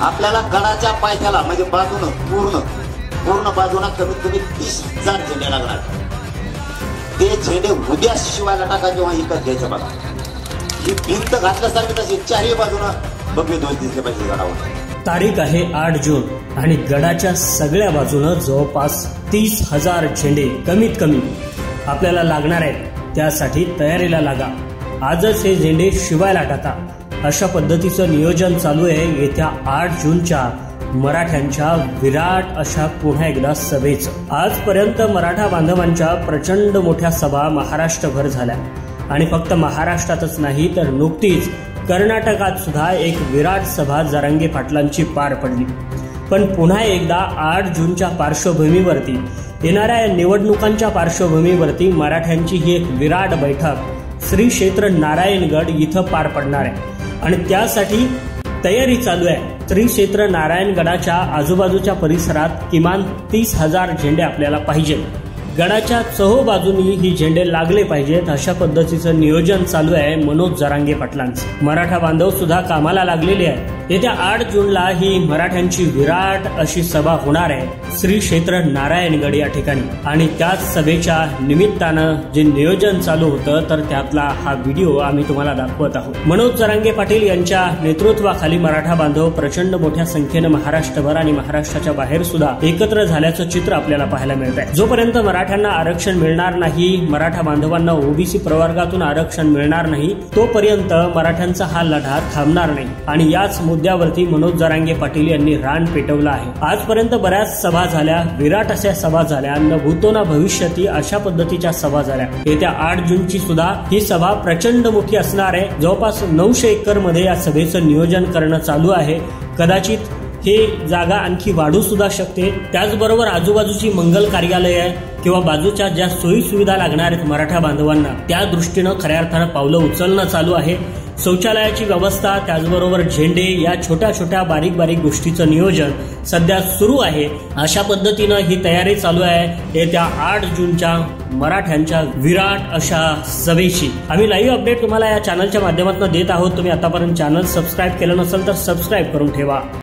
आपल्याला गडाच्या पायथ्याला म्हणजे बाजूनं पूर्ण बाजूला कमीत कमी 30,000 झेंडे लागणार। ते झेंडे उद्या शिवायला टाकायचे किंवा इकत घ्यायचे बघा। ही भिंत घातल्यासारखी तशी चारही बाजूनं भव्य ध्वज दिसले पाहिजे गडावर। तारीख आहे 8 जून आणि गडाच्या सगळ्या बाजूनं जवळपास 30,000 झेंडे कमीत कमी आपल्याला लागणार आहेत। त्यासाठी तयारीला लागा, आजच हे झेंडे शिवायला टाका। अशा पद्धतीचं नियोजन चालू आहे येत्या 8 जूनच्या मराठ्यांच्या विराट अशा पुन्हा एकदा सभेचं। आजपर्यंत मराठा बांधवांच्या प्रचंड मोठ्या सभा महाराष्ट्रभर झाल्या आणि फक्त महाराष्ट्रातच नाही तर नुकतीच कर्नाटकात सुद्धा एक विराट सभा जरांगे पाटलांची पार पडली। पण पुन्हा एकदा 8 जूनच्या पार्श्वभूमीवरती, येणाऱ्या निवडणुकांच्या पार्श्वभूमीवरती मराठ्यांची ही एक विराट बैठक श्री क्षेत्र नारायणगड इथं पार पडणार आहे आणि त्यासाठी तयारी चालू आहे। श्री क्षेत्र नारायणगडाच्या आजूबाजूच्या परिसरात किमान 30,000 झेंडे आपल्याला पाहिजे। गडाच्या चहूबाजूंनी ही झेंडे लागले पाहिजेत अशा पद्धतीचं नियोजन चालू आहे मनोज जरांगे पाटलांचं। मराठा बांधव सुद्धा कामाला लागलेले आहे। येत्या 8 जूनला ही मराठ्यांची विराट अशी सभा होणार आहे श्री क्षेत्र नारायणगड या ठिकाणी आणि त्याच सभेच्या निमित्तानं जे नियोजन चालू होतं तर त्यातला हा व्हिडिओ आम्ही तुम्हाला दाखवत आहोत। मनोज जरांगे पाटील यांच्या नेतृत्वाखाली मराठा बांधव प्रचंड मोठ्या संख्येनं महाराष्ट्रभर आणि महाराष्ट्राच्या बाहेर सुद्धा एकत्र झाल्याचं चित्र आपल्याला पाहायला मिळत आहे। जोपर्यंत मराठ्यांना आरक्षण मिळणार नाही, मराठा बांधवांना ओबीसी प्रवर्गातून आरक्षण मिळणार नाही, तोपर्यंत मराठ्यांचा हा लढा थांबणार नाही आणि याच मुद्द्यावरती मनोज जरांगे पाटील यांनी रान पेटवलं आहे। आजपर्यंत बऱ्याच सभा झाल्या, विराट अशा सभा झाल्या, न भूतो ना भविष्यती अशा पद्धतीच्या सभा झाल्या। येत्या 8 जूनची सुद्धा ही सभा प्रचंड मोठी असणार आहे। जवळपास 900 एकर मध्ये या सभेचं नियोजन करणं चालू आहे। कदाचित हे जागा आणखी वाढू सुद्धा शकते। त्याचबरोबर आजूबाजूची मंगल कार्यालय आहे किंवा बाजूच्या ज्या सोयी सुविधा लागणार आहेत मराठा बांधवांना त्या दृष्टीनं खऱ्या अर्थानं पावलं उचलणं चालू आहे। शौचालयाची व्यवस्था, त्याचबरोबर झेंडे, या छोट्या छोट्या बारीक गोष्टीचं नियोजन सध्या सुरू आहे। अशा पद्धतीनं ही तयारी चालू आहे येत्या 8 जूनच्या मराठ्यांच्या विराट अशा सभेची। आम्ही लाईव्ह अपडेट तुम्हाला या चॅनलच्या माध्यमातून देत आहोत। तुम्ही आतापर्यंत चॅनल सबस्क्राईब केलं नसेल तर सबस्क्राईब करून ठेवा।